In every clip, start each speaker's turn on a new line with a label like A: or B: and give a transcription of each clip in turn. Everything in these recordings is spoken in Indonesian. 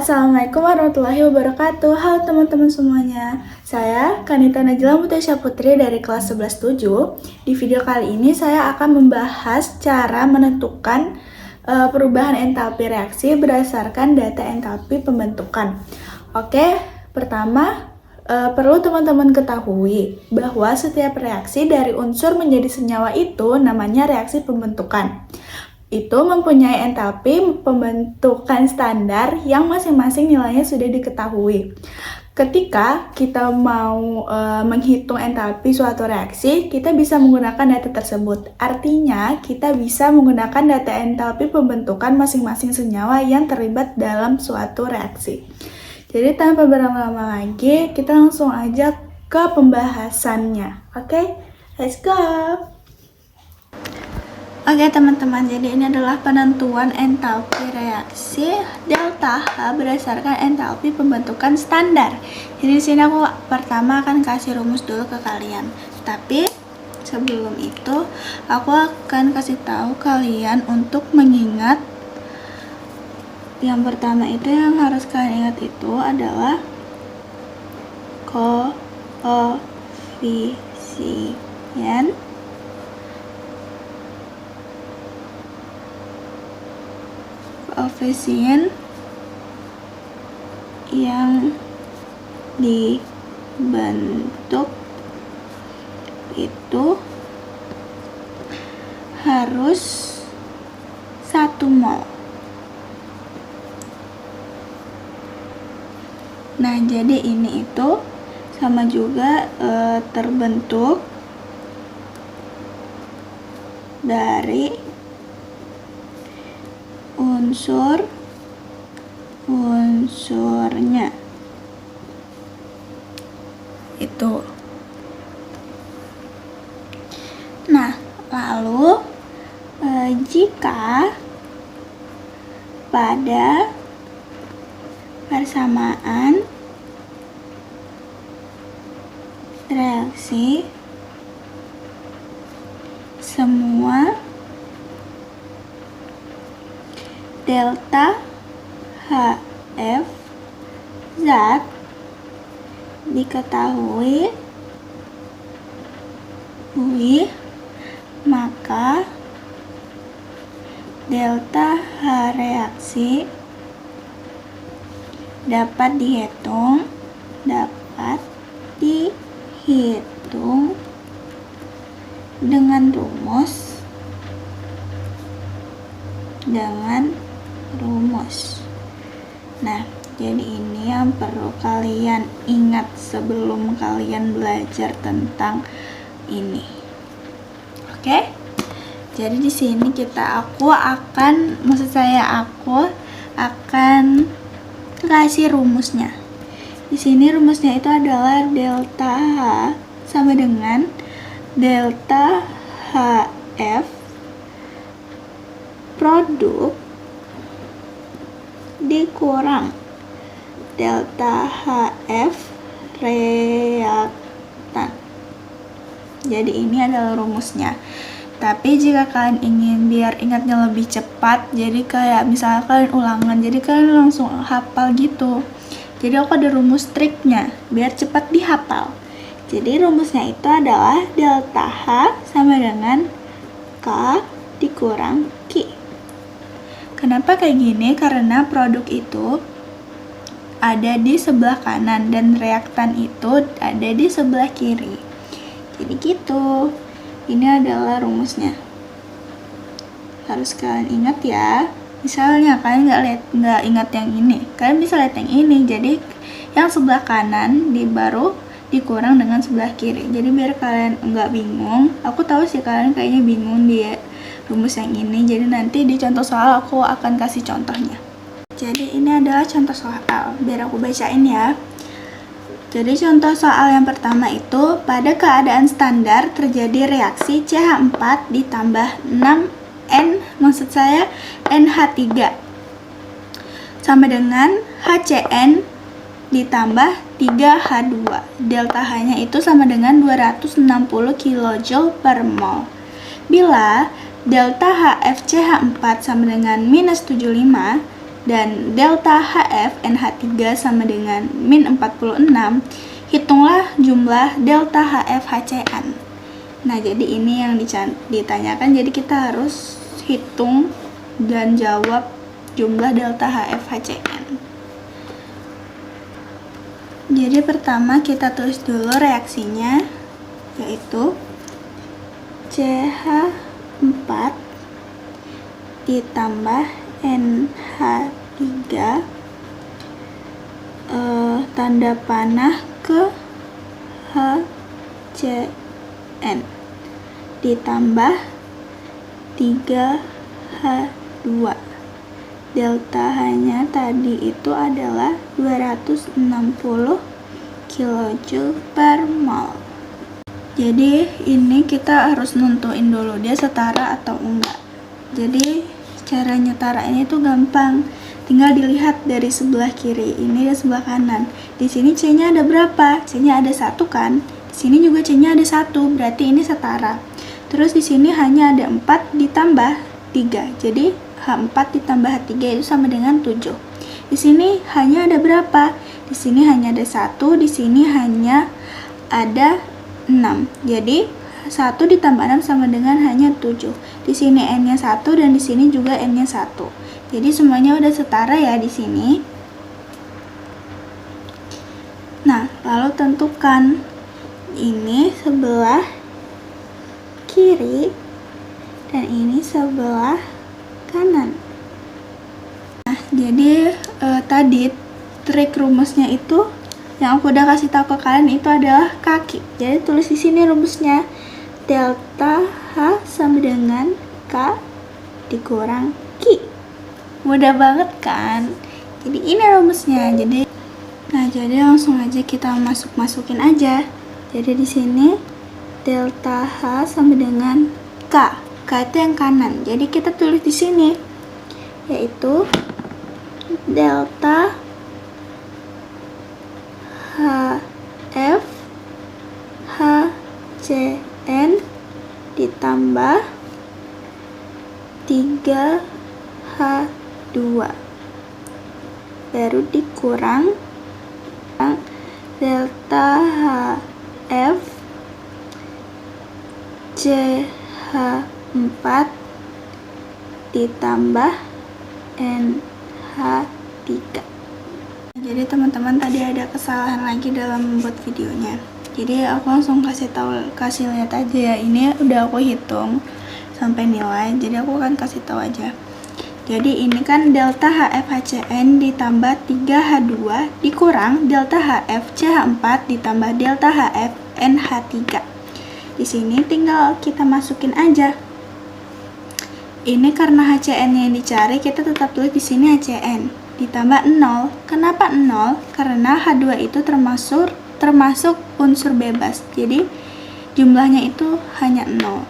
A: Assalamualaikum warahmatullahi wabarakatuh. Halo teman-teman semuanya. Saya Kanita Najla Mutasya Putri dari kelas 11-7. Di video kali ini saya akan membahas cara menentukan perubahan entalpi reaksi berdasarkan data entalpi pembentukan. Oke, pertama perlu teman-teman ketahui bahwa setiap reaksi dari unsur menjadi senyawa itu namanya reaksi pembentukan. Itu mempunyai entalpi pembentukan standar yang masing-masing nilainya sudah diketahui. Ketika kita mau menghitung entalpi suatu reaksi, kita bisa menggunakan data tersebut. Artinya, kita bisa menggunakan data entalpi pembentukan masing-masing senyawa yang terlibat dalam suatu reaksi. Jadi tanpa berlama-lama lagi, kita langsung aja ke pembahasannya. Oke, let's go! Oke teman-teman, jadi ini adalah penentuan entalpi reaksi delta H berdasarkan entalpi pembentukan standar. Jadi di sini aku pertama akan kasih rumus dulu ke kalian. Tapi sebelum itu aku akan kasih tahu kalian untuk mengingat. Yang pertama itu yang harus kalian ingat itu adalah koefisien yang dibentuk itu harus 1 mol. Nah, jadi ini itu sama juga terbentuk dari unsurnya itu. Nah, lalu jika pada persamaan reaksi semua delta HF zat diketahui, maka delta H reaksi dapat dihitung dengan rumus. Nah, jadi ini yang perlu kalian ingat sebelum kalian belajar tentang ini. Oke? Jadi di sini aku akan kasih rumusnya. Di sini rumusnya itu adalah delta H sama dengan delta HF produk dikurang delta HF reaktan. Jadi ini adalah rumusnya. Tapi jika kalian ingin biar ingatnya lebih cepat, jadi kayak misalnya kalian ulangan, jadi kalian langsung hafal gitu. Jadi aku ada rumus triknya biar cepat dihafal. Jadi rumusnya itu adalah delta H sama dengan K dikurang Q. Kenapa kayak gini? Karena produk itu ada di sebelah kanan dan reaktan itu ada di sebelah kiri. Jadi gitu. Ini adalah rumusnya. Harus kalian ingat ya. Misalnya kalian nggak ingat yang ini, kalian bisa lihat yang ini. Jadi yang sebelah kanan baru dikurang dengan sebelah kiri. Jadi biar kalian nggak bingung. Aku tahu sih kalian kayaknya bingung di rumus yang ini. Jadi nanti di contoh soal aku akan kasih contohnya. Jadi ini adalah contoh soal. Biar aku bacain ya. Jadi contoh soal yang pertama itu, pada keadaan standar terjadi reaksi CH4 ditambah 6N, maksud saya NH3 sama dengan HCN ditambah 3H2. Delta H-nya itu sama dengan 260 kJ per mol. Bila delta HFCH4 sama dengan minus 75, dan delta HF NH3 sama dengan min 46, hitunglah jumlah delta HF HCN. Nah, jadi ini yang ditanyakan, jadi kita harus hitung dan jawab jumlah delta HF HCN. Jadi pertama kita tulis dulu reaksinya, yaitu CH4 ditambah NH3 tanda panah ke HCN ditambah 3H2. Delta H-nya tadi itu adalah 260 kJ per mol. Jadi ini kita harus nentuin dulu dia setara atau enggak. Jadi cara nyetarainnya itu gampang, tinggal dilihat dari sebelah kiri ini dan sebelah kanan. Di sini C-nya ada berapa? C-nya ada 1 kan? Di sini juga C-nya ada 1, berarti ini setara. Terus di sini hanya ada 4 ditambah 3, jadi H4 ditambah H3 itu sama dengan 7. Di sini hanya ada berapa? Di sini hanya ada 1, di sini hanya ada 6. Jadi 1 ditambah 6 sama dengan hanya 7. Di sini N-nya 1 dan di sini juga N-nya 1. Jadi semuanya udah setara ya di sini. Nah, lalu tentukan ini sebelah kiri dan ini sebelah kanan. Nah, jadi tadi trik rumusnya itu yang aku udah kasih tahu ke kalian itu adalah kaki. Jadi tulis di sini rumusnya, delta H sama dengan K dikurang Q. Mudah banget kan? Jadi ini rumusnya. Jadi langsung aja kita masukin aja. Jadi di sini delta H sama dengan K. K itu yang kanan. Jadi kita tulis di sini yaitu delta HF HCN ditambah 3H2 baru dikurang delta HF CH4 ditambah NH3. Jadi teman-teman tadi ada kesalahan lagi dalam membuat videonya. Jadi aku langsung kasih lihat aja ya. Ini udah aku hitung sampai nilai. Jadi aku akan kasih tahu aja. Jadi ini kan delta HF HCN ditambah 3H2 dikurang delta HF CH4 ditambah delta HF NH3. Di sini tinggal kita masukin aja. Ini karena HCN-nya yang dicari, kita tetap tulis di sini HCN ditambah 0. Kenapa 0? Karena H2 itu termasuk unsur bebas. Jadi jumlahnya itu hanya 0.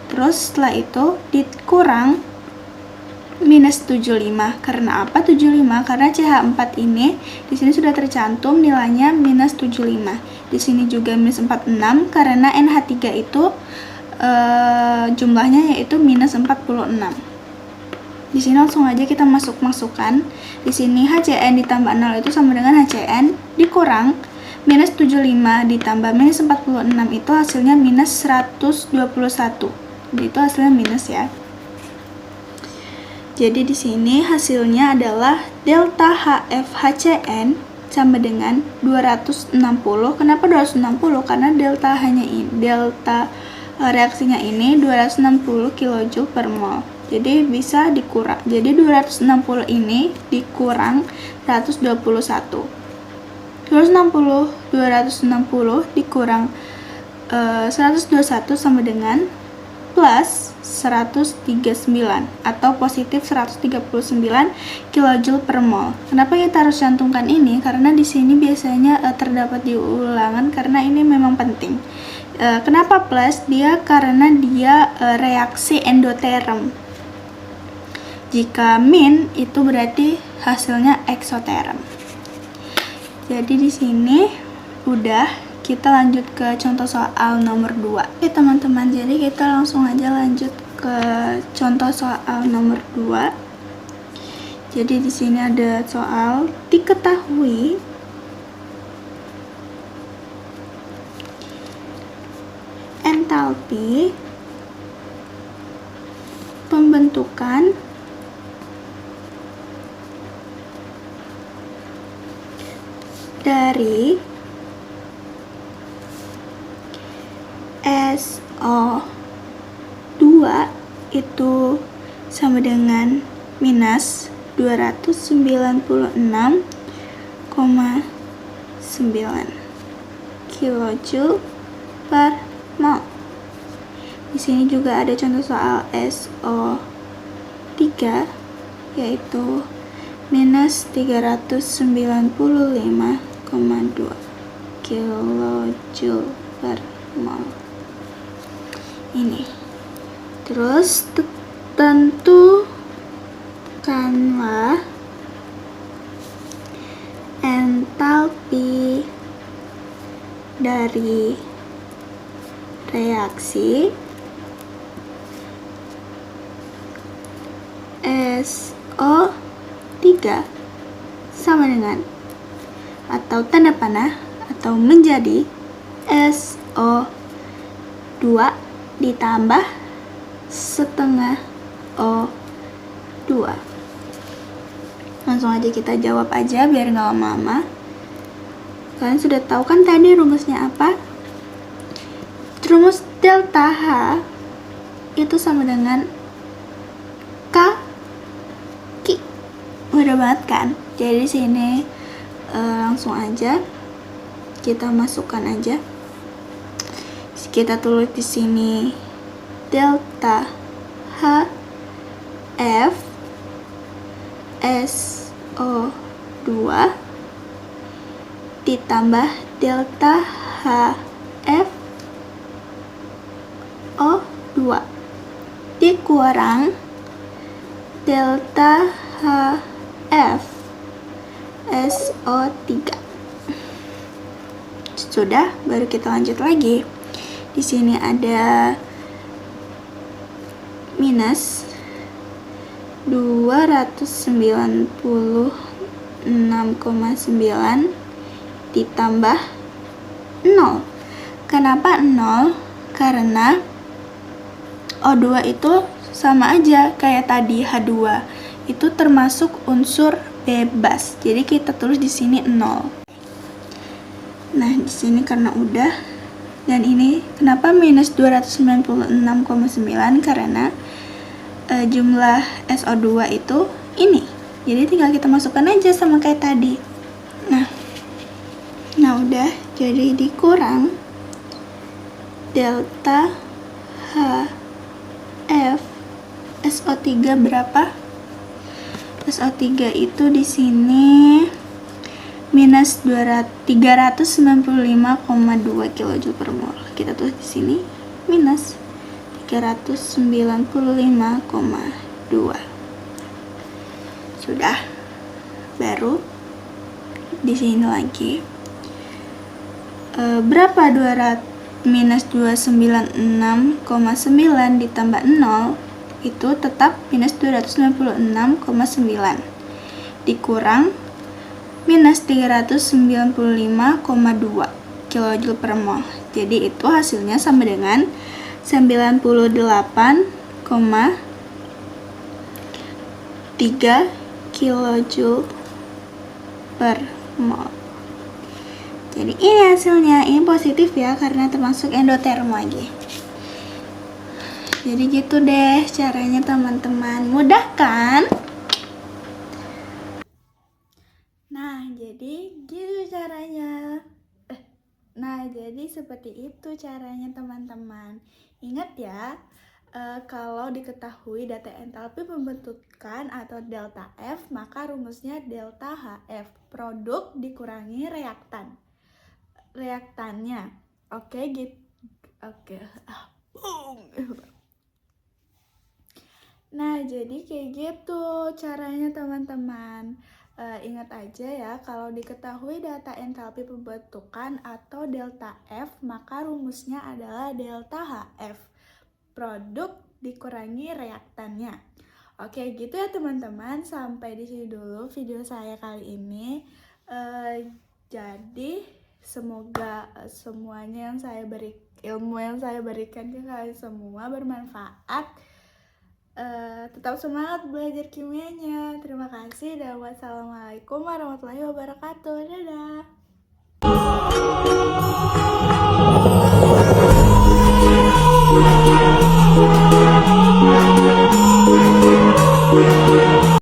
A: Terus setelah itu dikurang minus 75. Karena apa 75? Karena CH4 ini di sini sudah tercantum nilainya minus 75. Di sini juga minus 46 karena NH3 itu jumlahnya yaitu minus 46. Di sini langsung aja kita masukkan. Di sini HCN ditambah 0 itu sama dengan HCN dikurang minus 75 ditambah minus 46 itu hasilnya minus 121. Jadi itu hasilnya minus ya. Jadi di sini hasilnya adalah delta HF HCN sama dengan 260. Kenapa 260? Karena delta reaksinya ini 260 kJ per mol. Jadi bisa dikurang. Jadi 260 ini dikurang 121. 260 dikurang 121 sama dengan plus 139 atau positif 139 kJ per mol. Kenapa kita harus cantumkan ini? Karena di sini biasanya terdapat di ulangan karena ini memang penting. Kenapa plus? Karena dia reaksi endoterm. Jika min itu berarti hasilnya eksoterm. Jadi di sini udah, kita lanjut ke contoh soal nomor 2. Oke teman-teman, jadi kita langsung aja lanjut ke contoh soal nomor 2. Jadi di sini ada soal diketahui entalpi pembentukan dari SO2 itu sama dengan minus 296,9 kilojoule per mol. Di sini juga ada contoh soal SO3 yaitu minus 395,2 kilojoule per mol. Ini. Terus tentukanlah entalpi dari reaksi SO3 sama dengan atau tanda panah atau menjadi SO2 ditambah setengah O2. Langsung aja kita jawab aja biar nggak lama-lama. Kalian sudah tahu kan tadi rumusnya apa? Rumus delta H itu sama dengan K Q. Mudah banget kan? Jadi di sini langsung aja kita masukkan aja. Kita tulis di sini delta H F SO2 ditambah delta H F O2 dikurang delta H F SO3. Sudah, baru kita lanjut lagi. Di sini ada minus 296,9 ditambah 0. Kenapa 0? Karena O2 itu sama aja kayak tadi H2. Itu termasuk unsur bebas. Jadi kita tulis di sini 0. Nah, di sini karena udah. Dan ini kenapa minus 296,9? Karena jumlah SO2 itu ini. Jadi tinggal kita masukkan aja sama kayak tadi. Nah udah. Jadi dikurang delta H F SO3 berapa? SO3 itu di sini minus 395,2 kilojoule per mol. Kita tulis di sini minus 395,2. Sudah. Baru di sini lagi berapa minus 296,9 ditambah 0 itu tetap minus 296,9 dikurang minus 395,2 kilojoule per mol. Jadi itu hasilnya sama dengan 98,3 kilojoule per mol. Jadi ini hasilnya, ini positif ya karena termasuk endoterm lagi. Jadi gitu deh caranya teman-teman, mudah kan? Nah jadi gitu caranya. Jadi seperti itu caranya teman-teman. Ingat ya, kalau diketahui data entalpi pembentukan atau delta F, maka rumusnya delta HF, produk dikurangi reaktannya. Oke, gitu. Oke. Nah, jadi kayak gitu caranya teman-teman. Ingat aja ya, kalau diketahui data entalpi pembentukan atau delta F, maka rumusnya adalah delta HF, produk dikurangi reaktannya. Oke, gitu ya teman-teman. Sampai di sini dulu video saya kali ini. Jadi semoga semuanya yang ilmu yang saya berikan ke kalian semua bermanfaat. Tetap semangat belajar kimianya. Terima kasih dan wassalamualaikum warahmatullahi wabarakatuh. Dadah.